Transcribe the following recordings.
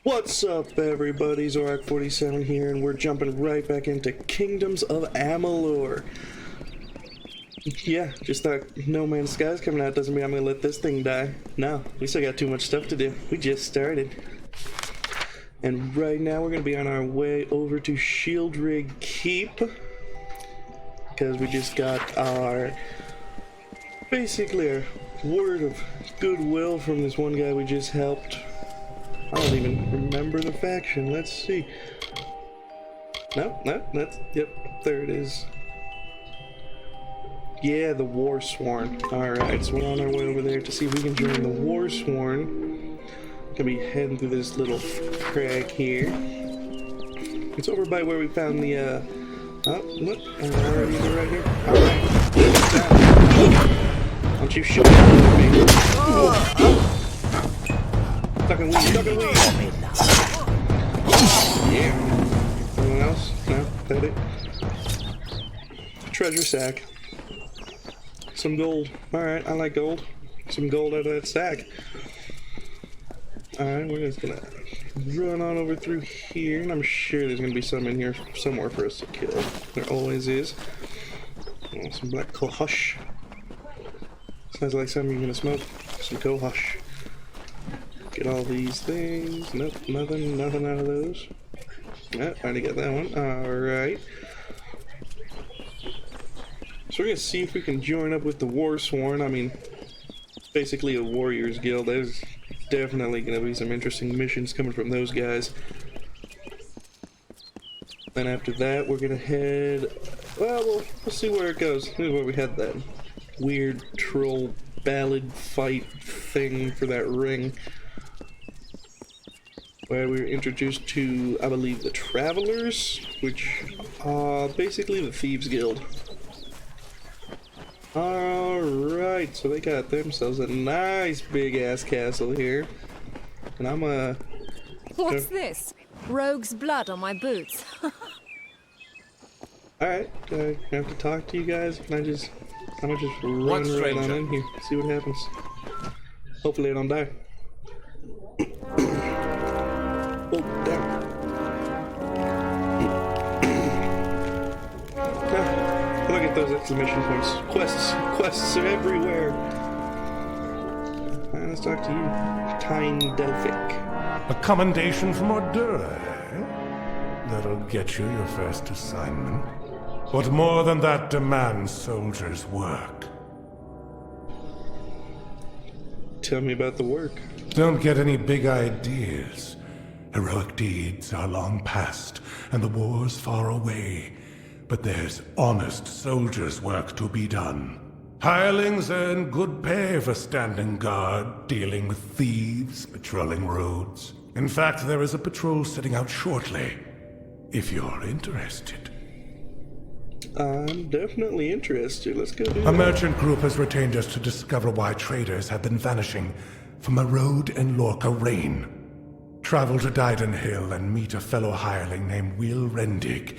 What's up, everybody? Zorak47 here, and we're jumping right back into Kingdoms of Amalur. Yeah, just thought No Man's Sky's coming out doesn't mean I'm gonna let this thing die. No, we still got too much stuff to do. We just started. And right now we're gonna be on our way over to Shieldrig Keep, because we just got basically our word of goodwill from this one guy we just helped. I don't even remember the faction. Let's see. No, yep, there it is. Yeah, the Warsworn. Alright, so we're on our way over there to see if we can join the Warsworn. Gonna be heading through this little crack here. It's over by where we found the, oh, look, already right here. Alright, don't you shoot at me. Ducking weed, ducking weed! Yeah. Anyone else? No? That it? Treasure sack. Some gold. Alright, I like gold. Some gold out of that sack. Alright, we're just gonna run on over through here, and I'm sure there's gonna be some in here somewhere for us to kill. There always is. Oh, some black cohosh. Sounds like something you're gonna smoke. Some cohosh. Get all these things. Nope, nothing out of those. Nope, I already got that one. Alright. So we're gonna see if we can join up with the Warsworn. I mean, basically a warriors guild. There's definitely gonna be some interesting missions coming from those guys. Then after that, we're gonna head. Well, we'll see where it goes. This is where we had that weird troll ballad fight thing for that ring, where we were introduced to, I believe, the Travelers, which are basically the Thieves Guild. Alright, so they got themselves a nice big ass castle here. And I'm What's this? Rogue's blood on my boots. Alright, I have to talk to you guys. I'm gonna just run right on in here, see what happens. Hopefully I don't die. Oh, damn. Look at those exclamation points. Quests are everywhere. Let's talk to you, Tyne Delphic. A commendation from Ordure, eh? That'll get you your first assignment. What more than that demands soldiers' work? Tell me about the work. Don't get any big ideas. Heroic deeds are long past, and the war's far away. But there's honest soldiers' work to be done. Hirelings earn good pay for standing guard, dealing with thieves, patrolling roads. In fact, there is a patrol setting out shortly, if you're interested. I'm definitely interested. Let's go do that. A merchant group has retained us to discover why traders have been vanishing from a road in Lorca Rain. Travel to Dyden Hill and meet a fellow hireling named Will Rendig.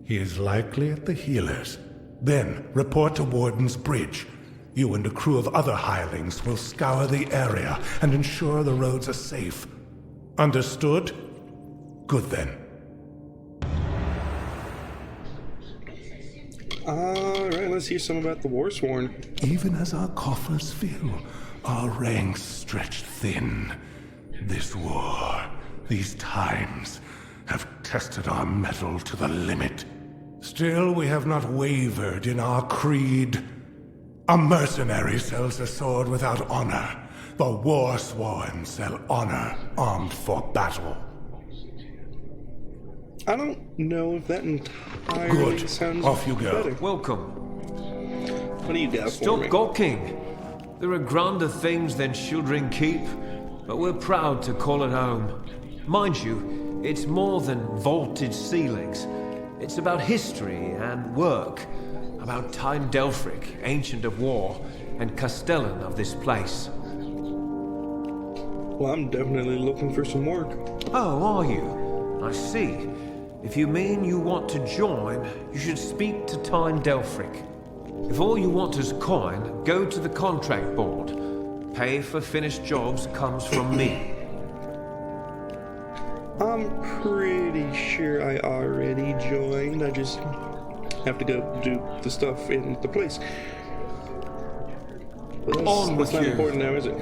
He is likely at the healers. Then, report to Warden's Bridge. You and a crew of other hirelings will scour the area and ensure the roads are safe. Understood? Good then. Alright, let's hear some about the Warsworn. Even as our coffers fill, our ranks stretch thin. This war, these times, have tested our mettle to the limit. Still, we have not wavered in our creed. A mercenary sells a sword without honor. The Warsworn sell honor armed for battle. I don't know if that entirely Good. sounds Off you go. better. Welcome. What do you got for Stop me? gawking. There are grander things than Shieldring Keep, but we're proud to call it home. Mind you, it's more than vaulted ceilings. It's about history and work, about Tyne Delphic, ancient of war, and Castellan of this place. Well, I'm definitely looking for some work. Oh, are you? I see. If you mean you want to join, you should speak to Tyne Delphic. If all you want is coin, go to the contract board. Pay for finished jobs comes from me. I'm pretty sure I already joined. I just have to go do the stuff in the place. But that's not important now, is it?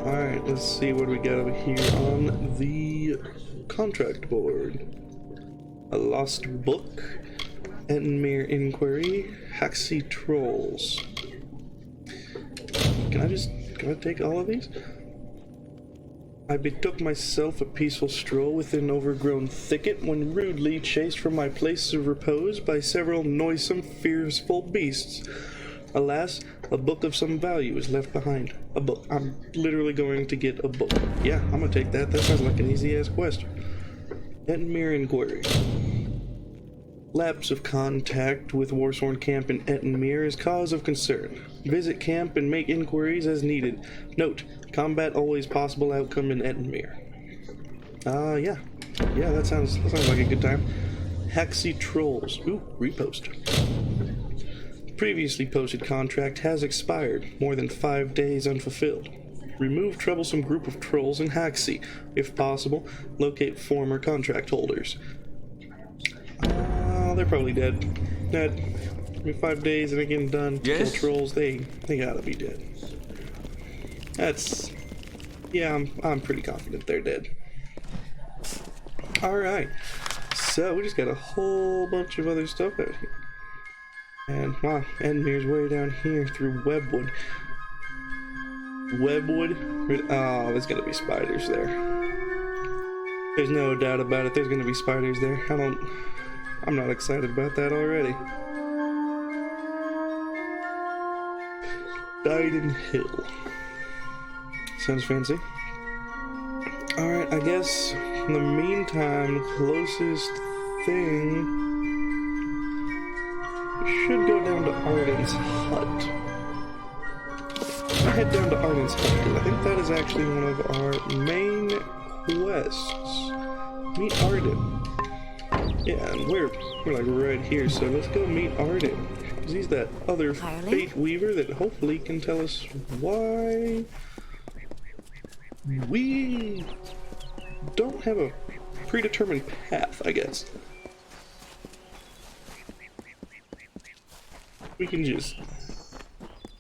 Alright, let's see what we got over here on the contract board. A lost book, Ettenmere Inquiry, Haxie Trolls. Can I take all of these? I betook myself a peaceful stroll within an overgrown thicket when rudely chased from my place of repose by several noisome, fearful beasts. Alas, a book of some value is left behind. A book. I'm literally going to get a book. Yeah, I'm gonna take that. That sounds like an easy-ass quest. Ettenmere Inquiry. Lapse of contact with Warsworn Camp in Ettenmere is cause of concern. Visit camp and make inquiries as needed. Note, combat always possible outcome in Ettenmere. Yeah. Yeah, that sounds like a good time. Haxie Trolls. Ooh, repost. Previously posted contract has expired. More than 5 days unfulfilled. Remove troublesome group of trolls in Haxie. If possible, locate former contract holders. They're probably dead. Dead. 5 days and again done. Yes? Kill trolls, they gotta be dead. Yeah, I'm pretty confident they're dead. Alright. So we just got a whole bunch of other stuff out here. And wow, Ettenmere's way down here through Webwood. Webwood? Oh, there's gonna be spiders there. There's no doubt about it, there's gonna be spiders there. I'm not excited about that already. Dyden Hill. Sounds fancy. Alright, I guess in the meantime, the closest thing should go down to Arden's hut. I head down to Arden's hut because I think that is actually one of our main quests. Meet Arden. Yeah, and we're like right here, so let's go meet Arden. Because he's that other Fate Weaver that hopefully can tell us why we don't have a predetermined path, I guess. We can just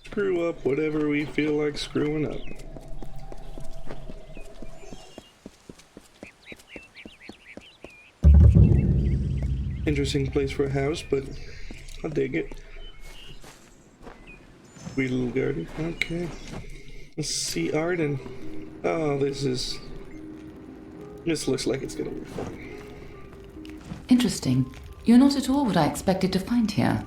screw up whatever we feel like screwing up. Interesting place for a house, but I'll dig it. Sweet little garden. Okay. Let's see Arden. Oh, this looks like it's gonna be fun. Interesting. You're not at all what I expected to find here.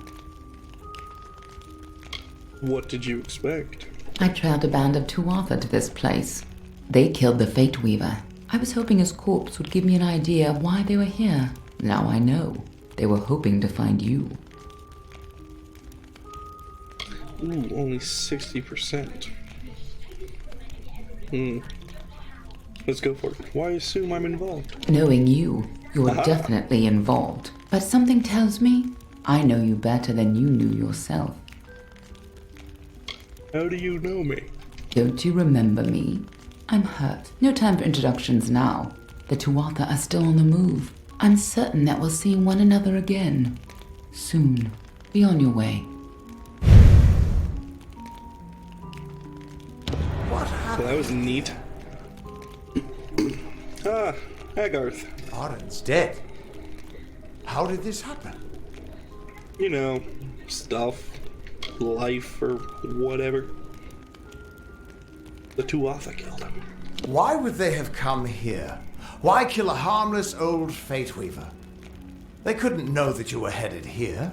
What did you expect? I trailed a band of Tuatha to this place. They killed the Fate Weaver. I was hoping his corpse would give me an idea of why they were here. Now I know. They were hoping to find you. Ooh, only 60%. Let's go for it. Why assume I'm involved? Knowing you, you're definitely involved. But something tells me I know you better than you knew yourself. How do you know me? Don't you remember me? I'm hurt. No time for introductions now. The Tuatha are still on the move. I'm certain that we'll see one another again. Soon. Be on your way. What happened? So that was neat. Hagarth. Arden's dead. How did this happen? You know, stuff, life, or whatever. The Tuatha killed him. Why would they have come here? Why kill a harmless old Fate Weaver? They couldn't know that you were headed here.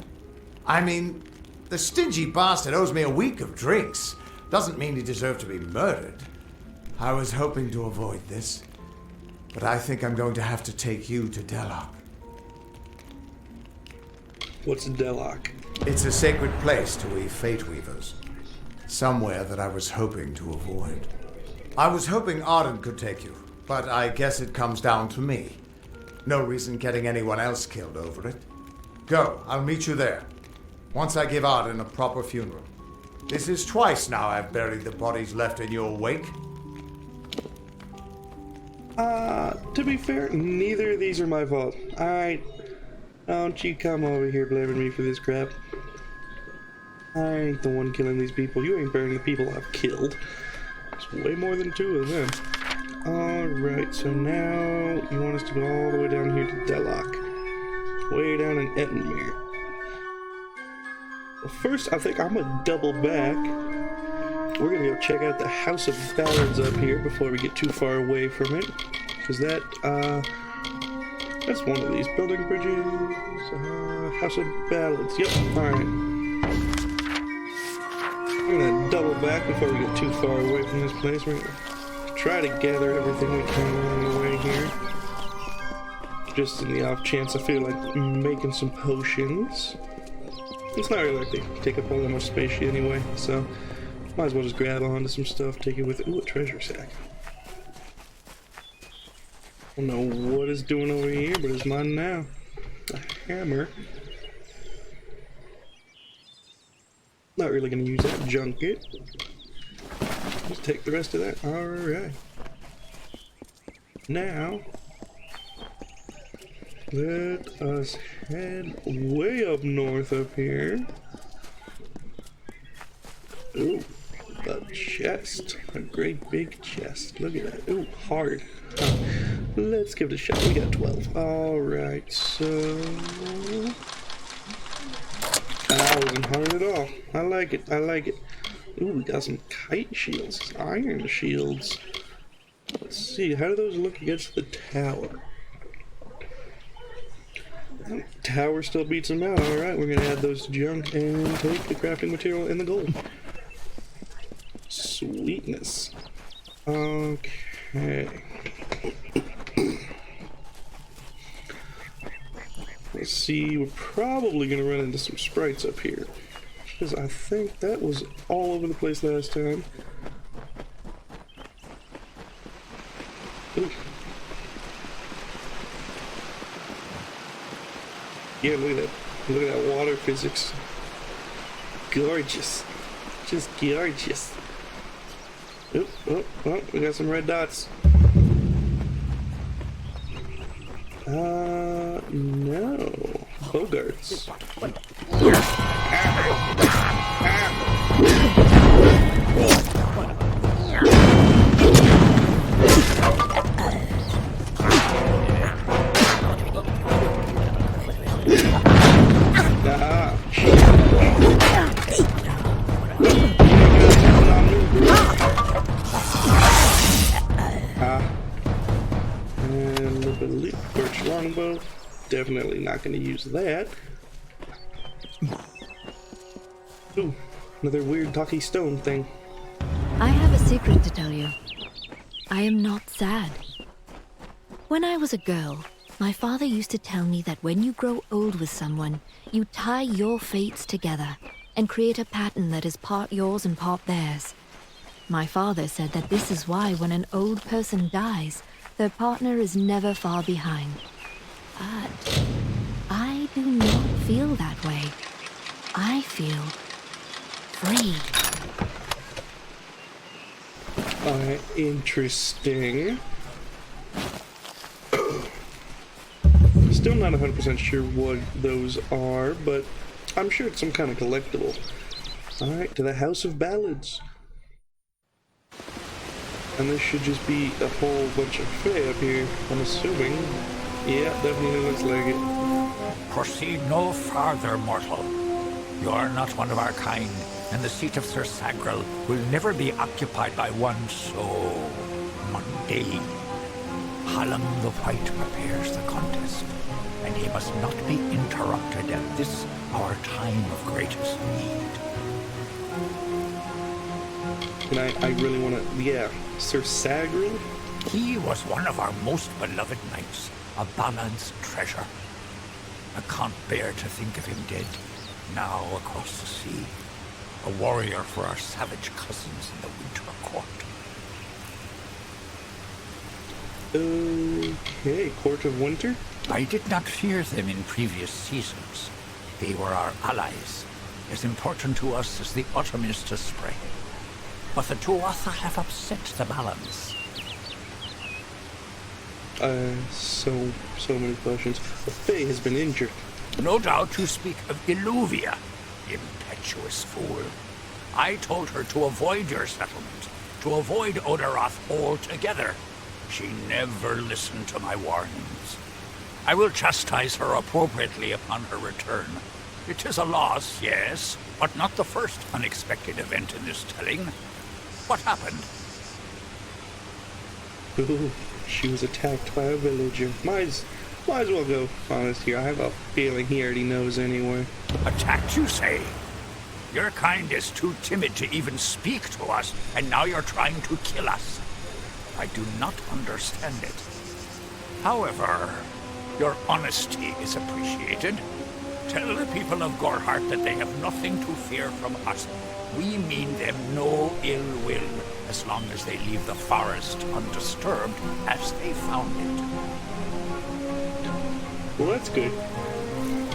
I mean, the stingy bastard owes me a week of drinks. Doesn't mean he deserved to be murdered. I was hoping to avoid this, but I think I'm going to have to take you to Delok. What's Delok? It's a sacred place to we Fate Weavers. Somewhere that I was hoping to avoid. I was hoping Arden could take you, but I guess it comes down to me. No reason getting anyone else killed over it. Go, I'll meet you there. Once I give Arden a proper funeral. This is twice now I've buried the bodies left in your wake. To be fair, neither of these are my fault. Alright, don't you come over here blaming me for this crap. I ain't the one killing these people. You ain't burying the people I've killed. It's way more than 2 of them. Alright, so now you want us to go all the way down here to Dellock. Way down in Ettenmere. Well, first, I think I'm gonna double back. We're gonna go check out the House of Ballads up here before we get too far away from it. Because that's one of these. Building bridges, House of Ballads. Yep, alright. We're gonna double back before we get too far away from this place. We're gonna try to gather everything we can along the way here. Just in the off chance I feel like making some potions. It's not really like they take up all that much space anyway, so might as well just grab onto some stuff, take it with it. Ooh, a treasure sack. I don't know what it's doing over here, but it's mine now. A hammer. Not really gonna use that junket. Just take the rest of that. Alright. Now, let us head way up north up here. Ooh, a chest. A great big chest. Look at that. Ooh, hard. Let's give it a shot. We got 12. Alright, so... that wasn't hard at all. I like it. I like it. Ooh, we got some kite shields. Iron shields. Let's see. How do those look against the tower? The tower still beats them out. Alright, we're going to add those to junk and take the crafting material and the gold. Sweetness. Okay. Let's see, we're probably going to run into some sprites up here. Because I think that was all over the place last time. Ooh. Yeah, look at that. Look at that water physics. Gorgeous. Just gorgeous. Oh, oh, oh, we got some red dots. No. Bogarts. And a little birch longbow. Definitely not going to use that. Ooh, another weird talky stone thing. I have a secret to tell you. I am not sad. When I was a girl, my father used to tell me that when you grow old with someone, you tie your fates together and create a pattern that is part yours and part theirs. My father said that this is why when an old person dies, their partner is never far behind. But I do not feel that way. I feel free. Interesting. Still not 100% sure what those are, but I'm sure it's some kind of collectible. Alright, to the House of Ballads. And this should just be a whole bunch of Fae up here, I'm assuming. Yeah, definitely looks like it. Proceed no farther, mortal. You are not one of our kind, and the seat of Sir Sagrell will never be occupied by one so mundane. Hallam the White prepares the contest, and he must not be interrupted at this our time of greatest need. And I really want to, yeah, Sir Sagrell? He was one of our most beloved knights, a ballad's treasure. I can't bear to think of him dead, now across the sea, a warrior for our savage cousins in the Winter Court. Okay, Court of Winter? I did not fear them in previous seasons. They were our allies, as important to us as the autumn is to spring. But the Tuatha have upset the balance. So many questions. The Fae has been injured. No doubt you speak of Illuvia, impetuous fool. I told her to avoid your settlement, to avoid Odaroth altogether. She never listened to my warnings. I will chastise her appropriately upon her return. It is a loss, yes, but not the first unexpected event in this telling. What happened? Ooh, she was attacked by a villager. Might as well go honest here. I have a feeling he already knows anyway. Attacked, you say? Your kind is too timid to even speak to us, and now you're trying to kill us. I do not understand it. However, your honesty is appreciated. Tell the people of Gorhart that they have nothing to fear from us. We mean them no ill will, as long as they leave the forest undisturbed as they found it. Well, that's good.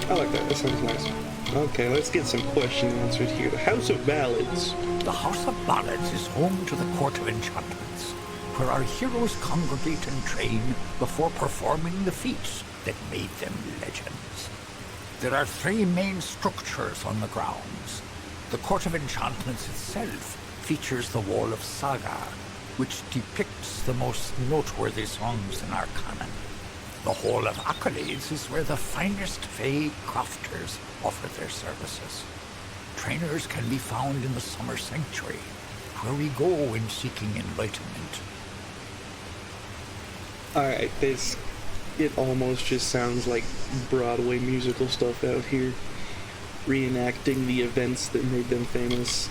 I like that. That sounds nice. Okay, let's get some questions answered here. The House of Ballads. The House of Ballads is home to the Court of Enchantments, where our heroes congregate and train before performing the feats that made them legends. There are 3 main structures on the grounds. The Court of Enchantments itself features the Wall of Saga, which depicts the most noteworthy songs in our canon. The Hall of Accolades is where the finest Fae crafters offer their services. Trainers can be found in the Summer Sanctuary, where we go in seeking enlightenment. Alright, it almost just sounds like Broadway musical stuff out here. Reenacting the events that made them famous.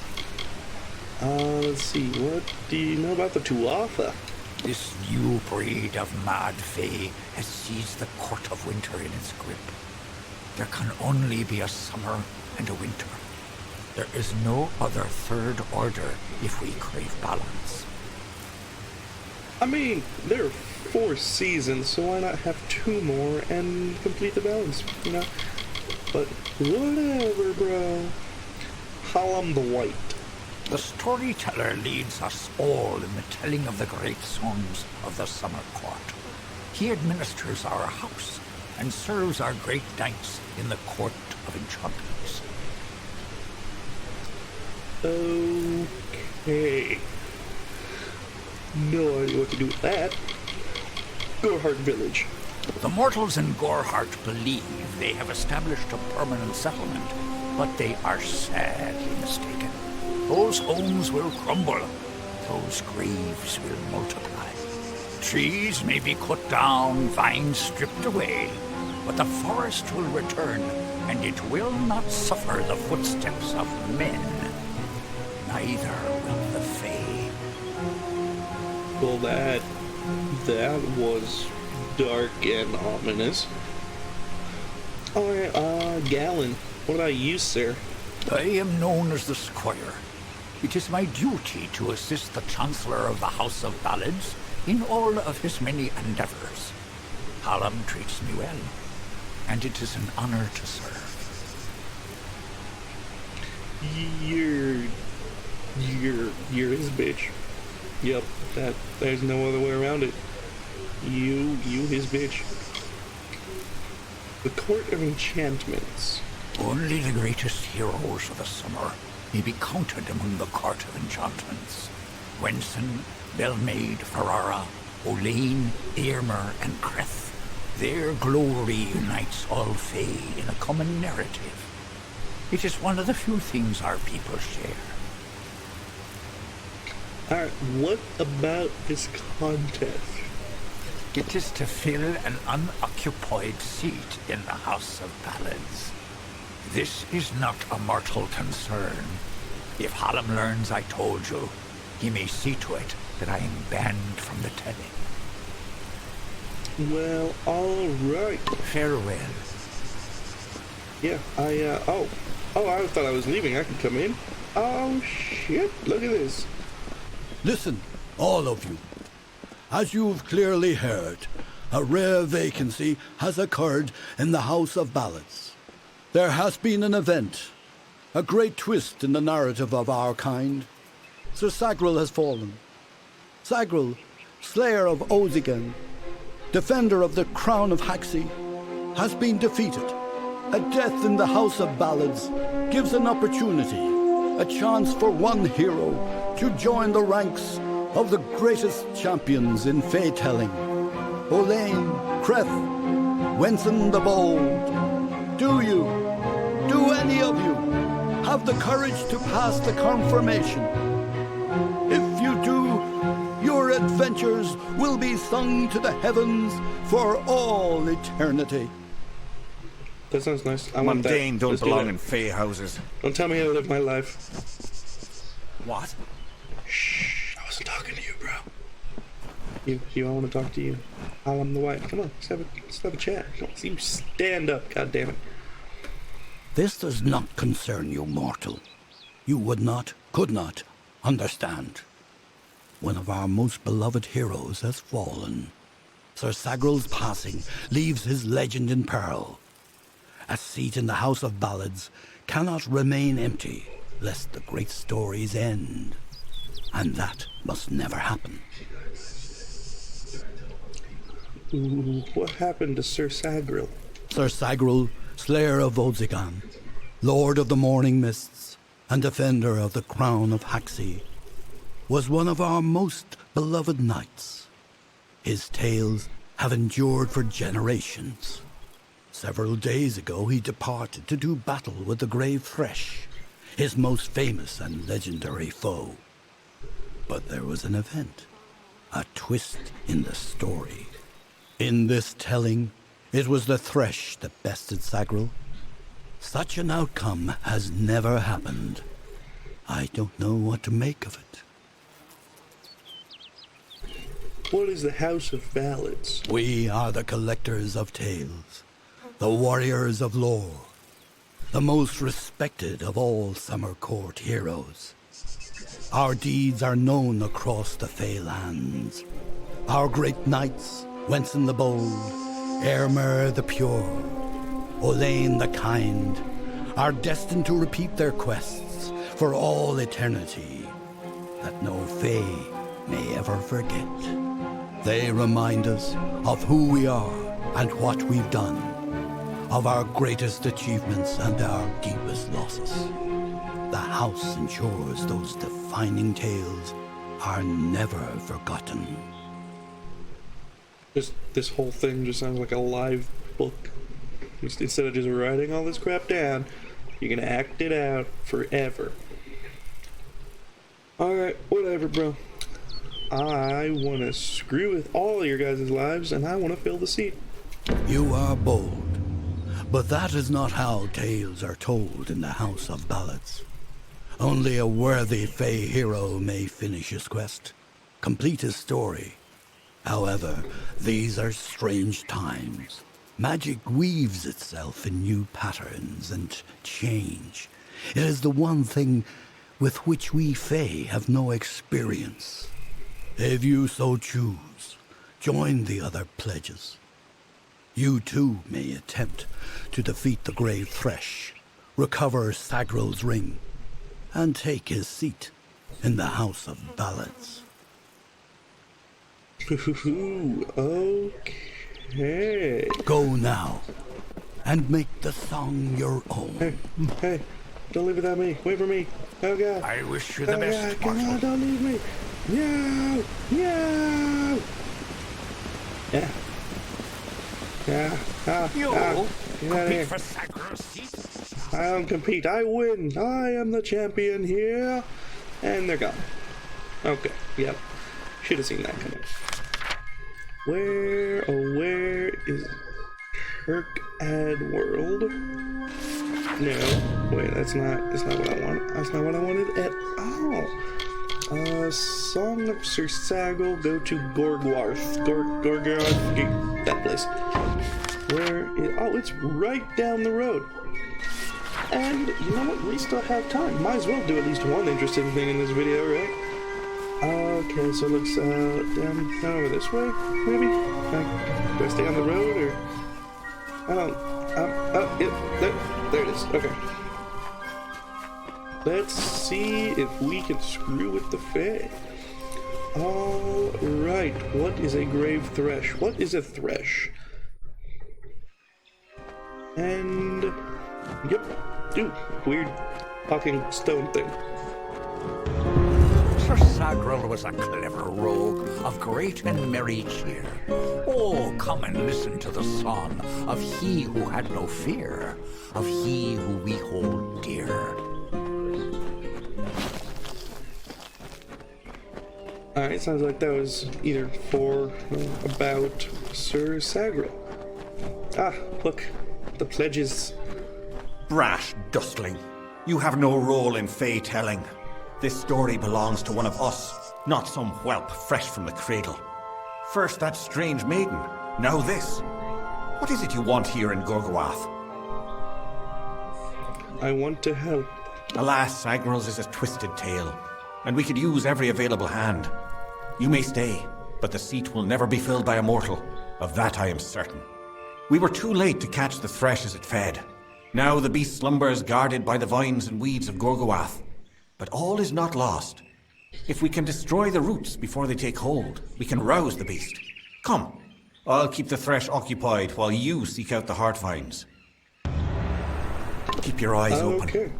Let's see, what do you know about the Tuatha? This new breed of mad Fae has seized the Court of Winter in its grip. There can only be a summer and a winter. There is no other third order if we crave balance. I mean, there are 4 seasons, so why not have 2 more and complete the balance, you know? But whatever, bro. Hallam the White. The storyteller leads us all in the telling of the great songs of the Summer Court. He administers our house and serves our great knights in the Court of Enchantments. Okay. No idea what to do with that. Gorhart Village. The mortals in Gorhart believe they have established a permanent settlement, but they are sadly mistaken. Those homes will crumble. Those graves will multiply. Trees may be cut down, vines stripped away, but the forest will return, and it will not suffer the footsteps of men. Neither will the Fae. Well, that was dark and ominous. Alright, Gallon, what about you, sir? I am known as the Squire. It is my duty to assist the Chancellor of the House of Ballads in all of his many endeavors. Hallam treats me well, and it is an honor to serve. You're his bitch. Yep, there's no other way around it. You his bitch. The Court of Enchantments. Only the greatest heroes of the summer may be counted among the Court of Enchantments. Wenson, Belmaid, Ferrara, Olaine, Earmer, and Creth. Their glory unites all Fae in a common narrative. It is one of the few things our people share. Alright, what about this contest? It is to fill an unoccupied seat in the House of Ballads. This is not a mortal concern. If Hallam learns I told you, he may see to it that I am banned from the telling. Well, alright. Farewell. Yeah, I thought I was leaving. I could come in. Oh, shit. Look at this. Listen, all of you. As you've clearly heard, a rare vacancy has occurred in the House of Ballads. There has been an event, a great twist in the narrative of our kind. Sir Sagrell has fallen. Sagrell, slayer of Ozigan, defender of the crown of Haxi, has been defeated. A death in the House of Ballads gives an opportunity, a chance for one hero to join the ranks of the greatest champions in fey-telling. Olaine, Creth, Wenson the Bold. Do any of you, have the courage to pass the confirmation? If you do, your adventures will be sung to the heavens for all eternity. That sounds nice. I want that. Mundane don't Let's do belong that. in fey houses. Don't tell me how to live my life. What? Shh, I wasn't talking to you, bro. I want to talk to you. I'm the wife. Come on, let's have a chat. Don't you stand up, goddammit. This does not concern you, mortal. You would not, could not, understand. One of our most beloved heroes has fallen. Sir Sagrell's passing leaves his legend in peril. A seat in the House of Ballads cannot remain empty, lest the great stories end. And that must never happen. Ooh, what happened to Sir Sagrell? Sir Sagrell, Slayer of Volzigan, Lord of the Morning Mists, and defender of the crown of Haxi, was one of our most beloved knights. His tales have endured for generations. Several days ago he departed to do battle with the Grave Thresh, his most famous and legendary foe. But there was an event, a twist in the story. In this telling, it was the Thresh that bested Sagrell. Such an outcome has never happened. I don't know what to make of it. What is the House of Ballads? We are the collectors of tales, the warriors of lore, the most respected of all Summer Court heroes. Our deeds are known across the Fey lands. Our great knights, Wenson the Bold, Airmer the Pure, Olaine the Kind, are destined to repeat their quests for all eternity, that no Fey may ever forget. They remind us of who we are and what we've done, of our greatest achievements and our deepest losses. The house ensures those defining tales are never forgotten. This whole thing just sounds like a live book. Instead of just writing all this crap down, you're gonna act it out forever. Alright, whatever, bro. I want to screw with all of your guys' lives, and I want to fill the seat. You are bold, but that is not how tales are told in the House of Ballads. Only a worthy Fey hero may finish his quest, complete his story. However, these are strange times. Magic weaves itself in new patterns and change. It is the one thing with which we Fey have no experience. If you so choose, join the other pledges. You too may attempt to defeat the Grave Thresh, recover Sagrell's ring, and take his seat in the House of Ballads. Okay. Go now, and make the song your own. Hey, don't leave without me. Wait for me. Oh God. I wish you the Oh best, God, come mortal. on, don't leave me. No, no. Yeah. Yeah. You Get out of compete here. for Sagrell's seat? I don't compete. I win. I am the champion here. And they're gone. Okay. Yep. Should have seen that coming. Where is Kirkad World? No. Wait, that's not what I want. That's not what I wanted at all. Song of Sir Sagrell, go to Gorgwarth. Gorgwarth, that place. Oh, it's right down the road. And you know what? We still have time. Might as well do at least one interesting thing in this video, right? Okay, so it looks down over this way, maybe? Do I stay on the road or? There it is. Okay. Let's see if we can screw with the Fae. All right. What is a grave thresh? What is a thresh? And yep. Ooh, weird talking stone thing. Sir Sagrell was a clever rogue of great and merry cheer. Oh, come and listen to the song of he who had no fear, of he who we hold dear. Alright, sounds like that was either for or about Sir Sagrell. Ah, look, the pledges. Brash dustling. You have no role in fey telling. This story belongs to one of us, not some whelp fresh from the cradle. First that strange maiden, now this. What is it you want here in Gorgoath? I want to help. Alas, Sagrell's is a twisted tale, and we could use every available hand. You may stay, but the seat will never be filled by a mortal. Of that I am certain. We were too late to catch the thresh as it fed. Now the beast slumbers guarded by the vines and weeds of Gorgoath. But all is not lost. If we can destroy the roots before they take hold, we can rouse the beast. Come, I'll keep the thresh occupied while you seek out the heart vines. Keep your eyes open. Okay.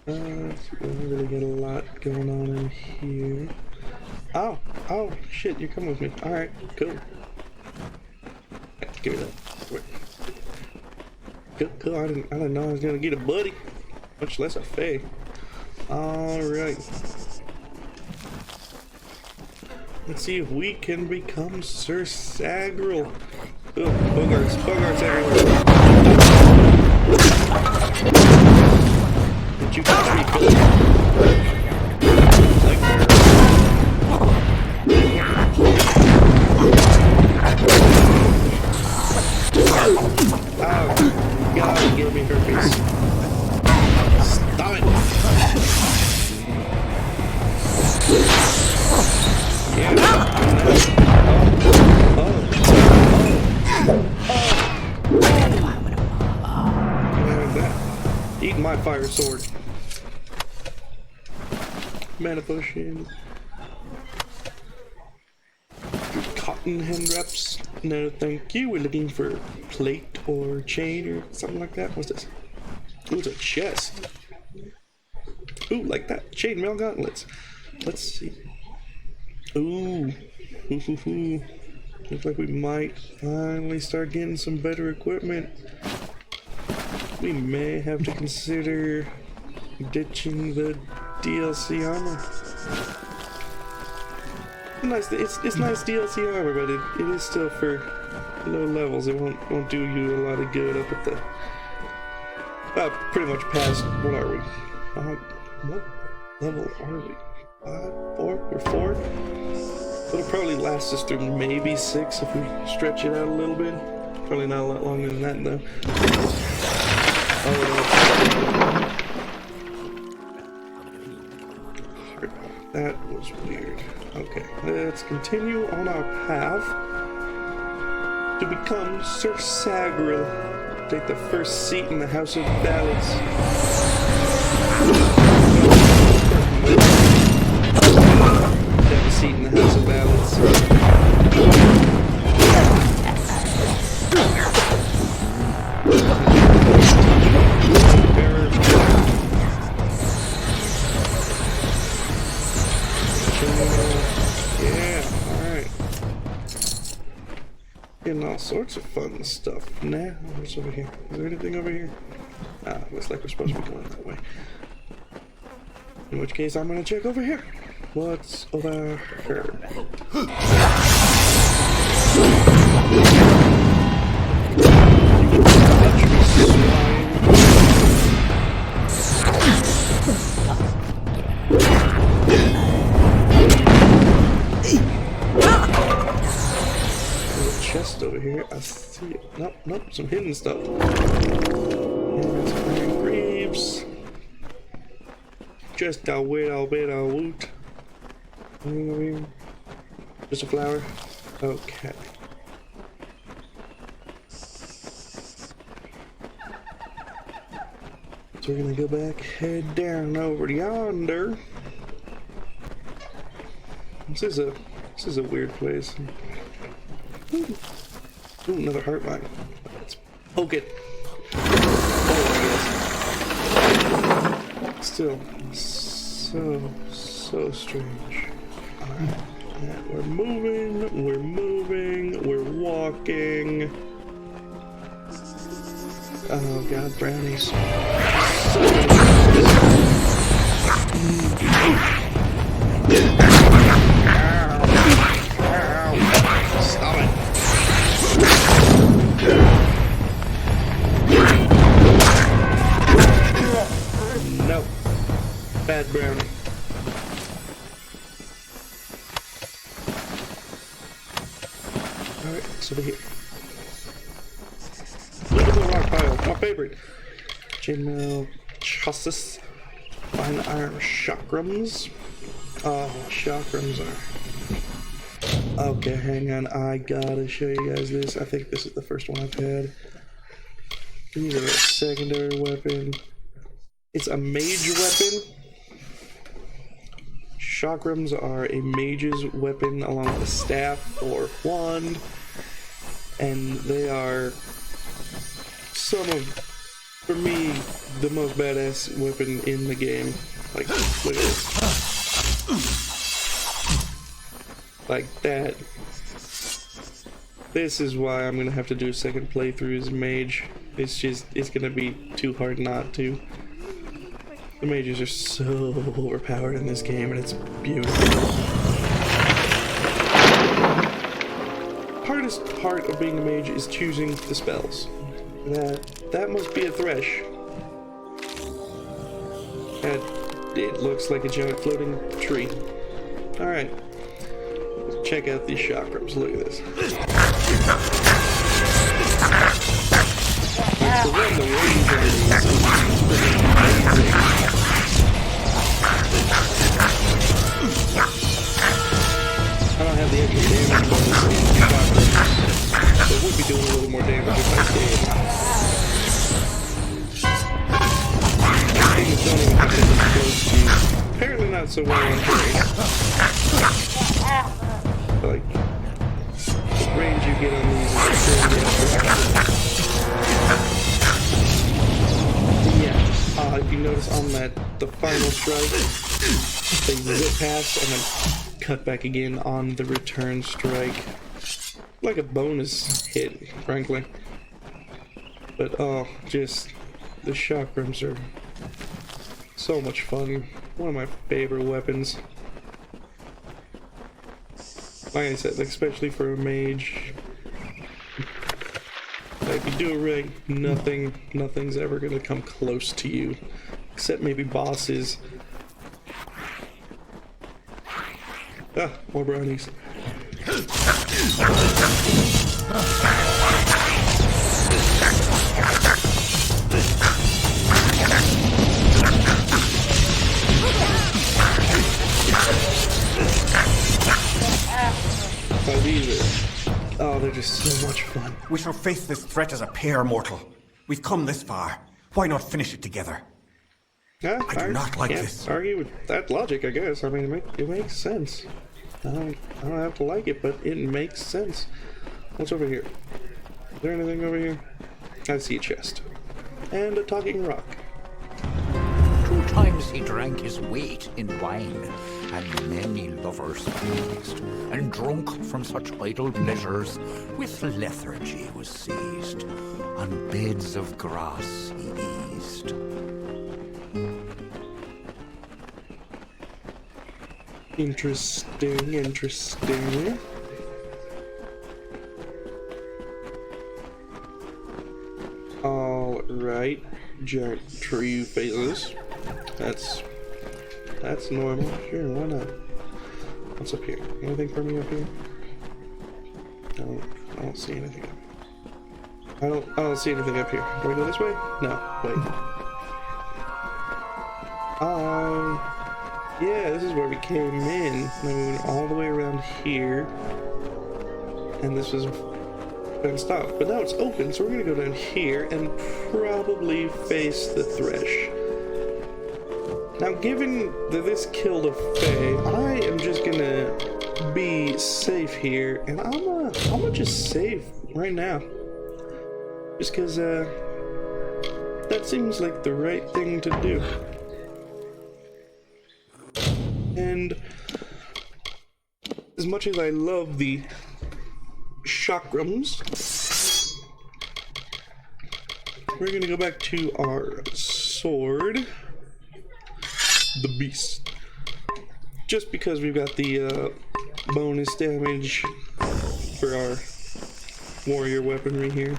We really get a lot going on in here. Oh, shit, you're coming with me. Alright, cool. Give me that. Wait. Cool, I didn't know I was gonna get a buddy. Much less a fae. Alright. Let's see if we can become Sir Sagrell. Oh, bogarts everywhere. Did you touch me, Phil? Like there. Oh, God, he gave me herpes. Stop it! Yeah. Eat my fire sword. Mana potion. Cotton hand wraps. No, thank you. We're looking for plate or chain or something like that. What's this? Ooh, it's a chest. Ooh, like that. Chainmail gauntlets. Let's see. Ooh. Looks like we might finally start getting some better equipment. We may have to consider ditching the DLC armor. Nice, it's nice DLC armor, but it is still for low levels. It won't do you a lot of good up at the pretty much past. What are we? What level are we? 5, 4? We're 4. It'll probably last us through maybe 6 if we stretch it out a little bit. Probably not a lot longer than that though. That was weird. Okay, let's continue on our path to become Sir Sagrell. Take the first seat in the House of Ballads. Have a seat in the House of Ballads. Getting all sorts of fun stuff. Nah, what's over here? Is there anything over here? Ah, looks like we're supposed to be going that way. In which case, I'm gonna check over here. What's over here? Chest over here. I see it. Nope, some hidden stuff. And some iron greaves. Just a little bit of woot. Anything over here? Just a flower? Okay. So we're gonna go back, head down over yonder. This is a weird place. Ooh, another heart mine. Let's poke it. Oh, still, so strange. Alright, yeah, we're moving, we're walking. Oh god, brownies. Stop it. No. Bad brownie. Alright, it's over here. Look at the rock pile. My favorite. Chainmail chassis. Fine iron chakrams. Oh, chakrams are. Okay, hang on. I gotta show you guys this. I think this is the first one I've had. These are a secondary weapon. It's a mage weapon. Chakrams are a mage's weapon along with a staff or wand. And they are some of, for me, the most badass weapon in the game. Like, look at this. Like that. This is why I'm gonna have to do a second playthrough as mage. It's gonna be too hard not to. The mages are so overpowered in this game, and it's beautiful. Hardest part of being a mage is choosing the spells. That must be a thresh. And it looks like a giant floating tree. Alright. Let's check out these chakrams. Look at this. To run the range of these is pretty amazing. I don't have the extra damage bonus on the chakrams, so it would be doing a little more damage if I stayed. Things don't even have to be close to you. Apparently not so well on Grace. Like, the range you get on these is extremely attractive. Yeah, if you notice on the final strike, they zip past and then cut back again on the return strike. Like a bonus hit, frankly. But oh, just the chakrams are so much fun. One of my favorite weapons. Like I said, especially for a mage. Like, if you do it right, nothing's ever gonna come close to you. Except maybe bosses. Ah, more brownies. Oh, these are... Oh, they're just so much fun. We shall face this threat as a pair, mortal. We've come this far. Why not finish it together? Yeah, I do not like can't this. argue with that logic, I guess. I mean, it makes sense. I don't have to like it, but it makes sense. What's over here? Is there anything over here? I see a chest. And a talking rock. 2 times he drank his weight in wine, and many lovers pleased, and drunk from such idle pleasures, with lethargy was seized. On beds of grass he eased. Interesting. Alright, giant tree phases. That's normal. Sure, why not? What's up here? Anything for me up here? No, I don't see anything. I don't see anything up here. Do I go this way? No, wait. Yeah, this is where we came in. Then we went all the way around here. And this was fenced off. But now it's open, so we're gonna go down here and probably face the thresh. Now, given that this killed a fae, I am just gonna be safe here, and I'm gonna just save right now. Just because, that seems like the right thing to do. And as much as I love the chakrams, we're gonna go back to our sword, the beast. Just because we've got the bonus damage for our warrior weaponry here.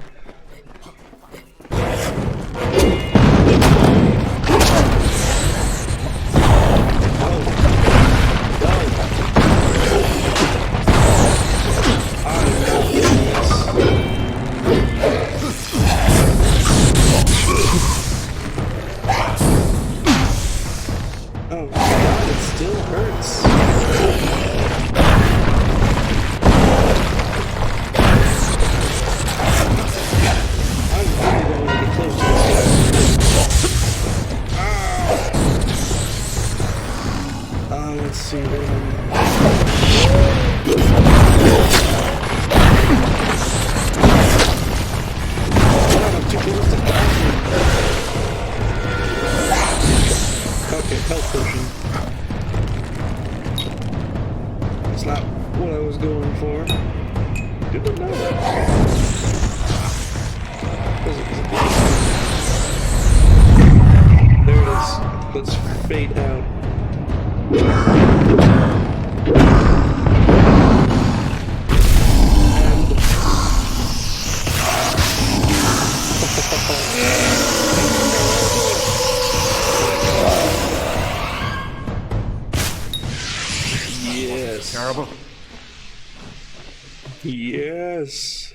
Yes.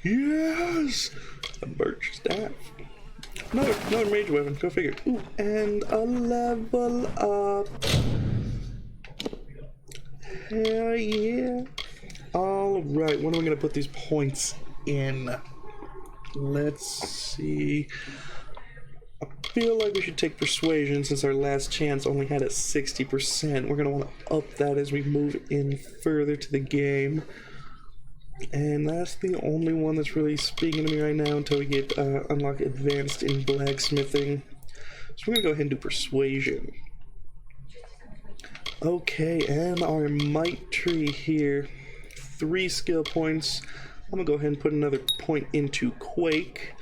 Yes. A birch staff. Another mage weapon. Go figure. Ooh, and a level up. Hell yeah. All right. When are we gonna put these points in? Let's see. I feel like we should take persuasion since our last chance only had a 60%. We're gonna want to up that as we move in further to the game. And that's the only one that's really speaking to me right now until we get unlock advanced in blacksmithing. So we're gonna go ahead and do persuasion. Okay, and our might tree here, 3 skill points. I'm gonna go ahead and put another point into quake.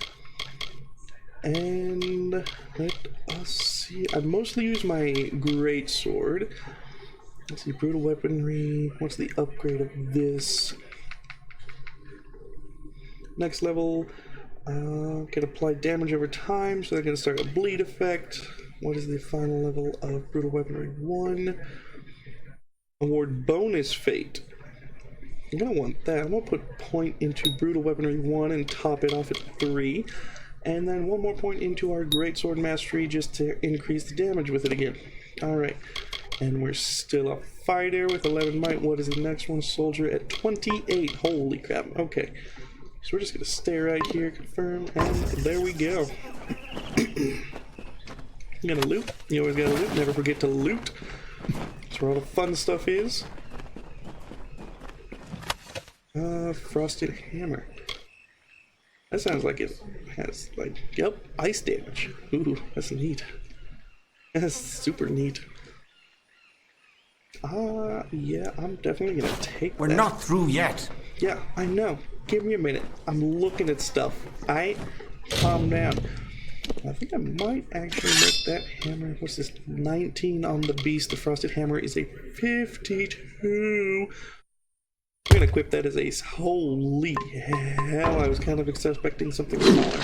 And let us see. I mostly use my great sword. Let's see, brutal weaponry. What's the upgrade of this? Next level, can apply damage over time, so they're going to start a bleed effect. What is the final level of brutal weaponry 1? Award bonus fate. I'm going to want that. I'm going to put point into brutal weaponry 1 and top it off at 3. And then 1 more point into our greatsword mastery just to increase the damage with it again. Alright. And we're still a fighter with 11 might. What is the next one? Soldier at 28. Holy crap. Okay. So we're just going to stay right here, confirm, and there we go. You gotta loot. You always gotta loot. Never forget to loot. That's where all the fun stuff is. Frosted hammer. That sounds like it has, like, yep, ice damage. Ooh, that's neat. That's super neat. Yeah, I'm definitely gonna take We're that. not through yet. Yeah, I know. Give me a minute. I'm looking at stuff. Alright? Calm down. I think I might actually make that hammer. What's this? 19 on the beast. The frosted hammer is a 52. I'm gonna equip that as ace. Holy hell, I was kind of expecting something smaller.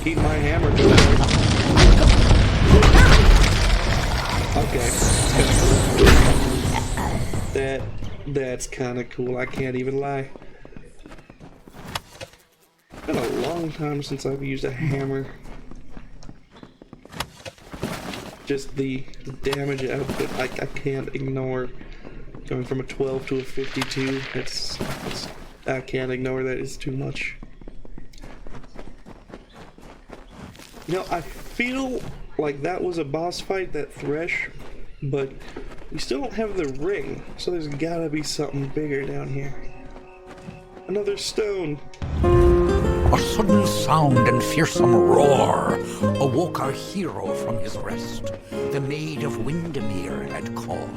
Eat my hammer, okay. That's kind of cool. I can't even lie. It's been a long time since I've used a hammer. Just the damage output I can't ignore. Going from a 12 to a 52, I can't ignore that. It's too much. You know, I feel like that was a boss fight, that thresh, but we still don't have the ring, so there's gotta be something bigger down here. Another stone. A sudden sound and fearsome roar awoke our hero from his rest. The maid of Windermere had called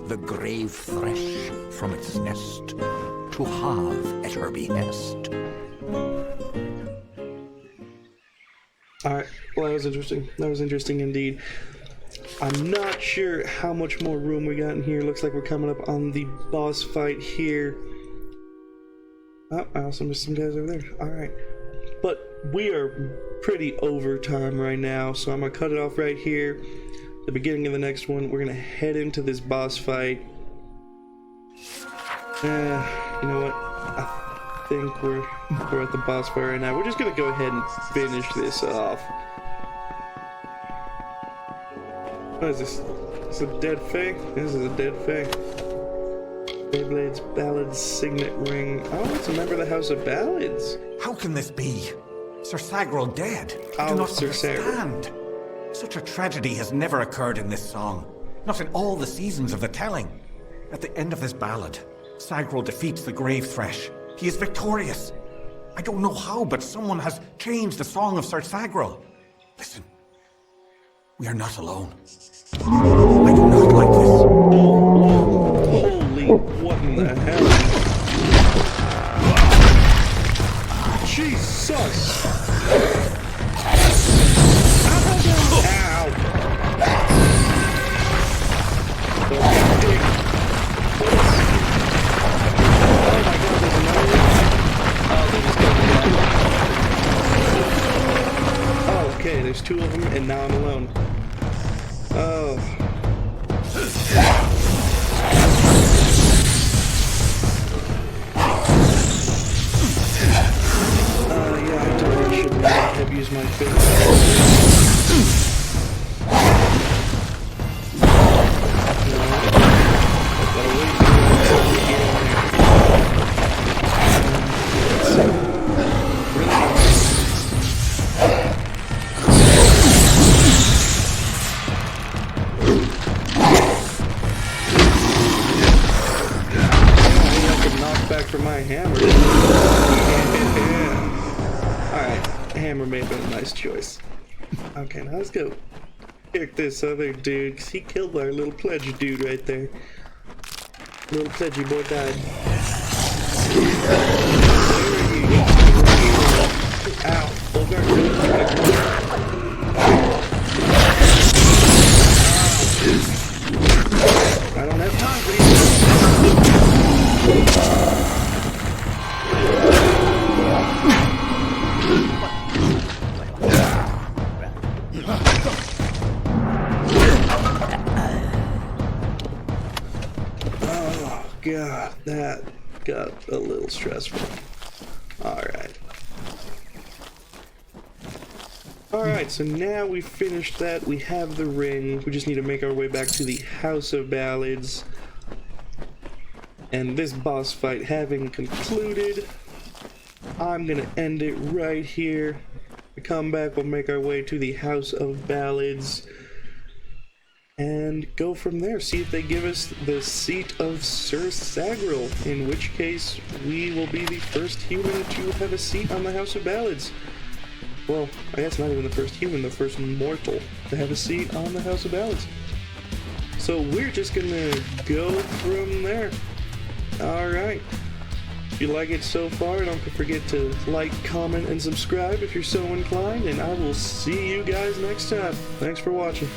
the grave thresh from its nest to have at her behest. Alright, well that was interesting. That was interesting indeed. I'm not sure how much more room we got in here. Looks like we're coming up on the boss fight here. Oh, I also missed some guys over there. Alright. But we are pretty over time right now, so I'm gonna cut it off right here. The beginning of the next one, we're gonna head into this boss fight. You know what? I think we're at the boss fight right now. We're just gonna go ahead and finish this off. What is this? Is this a dead fae? This is a dead fae. Beyblade's Ballads Signet Ring. Oh, it's a member of the House of Ballads. How can this be? Sir Sagrell dead? I Oh, do not Sir Sagrell. understand. Such a tragedy has never occurred in this song. Not in all the seasons of the telling. At the end of this ballad, Sagrell defeats the grave thresh. He is victorious. I don't know how, but someone has changed the song of Sir Sagrell. Listen. We are not alone. I do not like this. Holy, what in the hell? Jesus! Ow! Oh, okay, there's two of them, and now I'm alone. Oh. Yeah, I totally should not have used my face. For my hammer. Yeah. Alright, hammer may have been a nice choice. Okay, now let's go kick this other dude, because he killed our little pledge dude right there. Little pledgy boy died. Ow. I don't have time for these. Oh god, that got a little stressful. Alright, so now we've finished that. We have the ring. We just need to make our way back to the House of Ballads. And this boss fight having concluded, I'm gonna end it right here. We come back, we'll make our way to the House of Ballads and go from there. See if they give us the seat of Sir Sagrell, in which case we will be the first human to have a seat on the House of Ballads. Well, I guess not even the first human, the first mortal to have a seat on the House of Ballads. So we're just gonna go from there. Alright. If you like it so far, don't forget to like, comment, and subscribe if you're so inclined, and I will see you guys next time. Thanks for watching.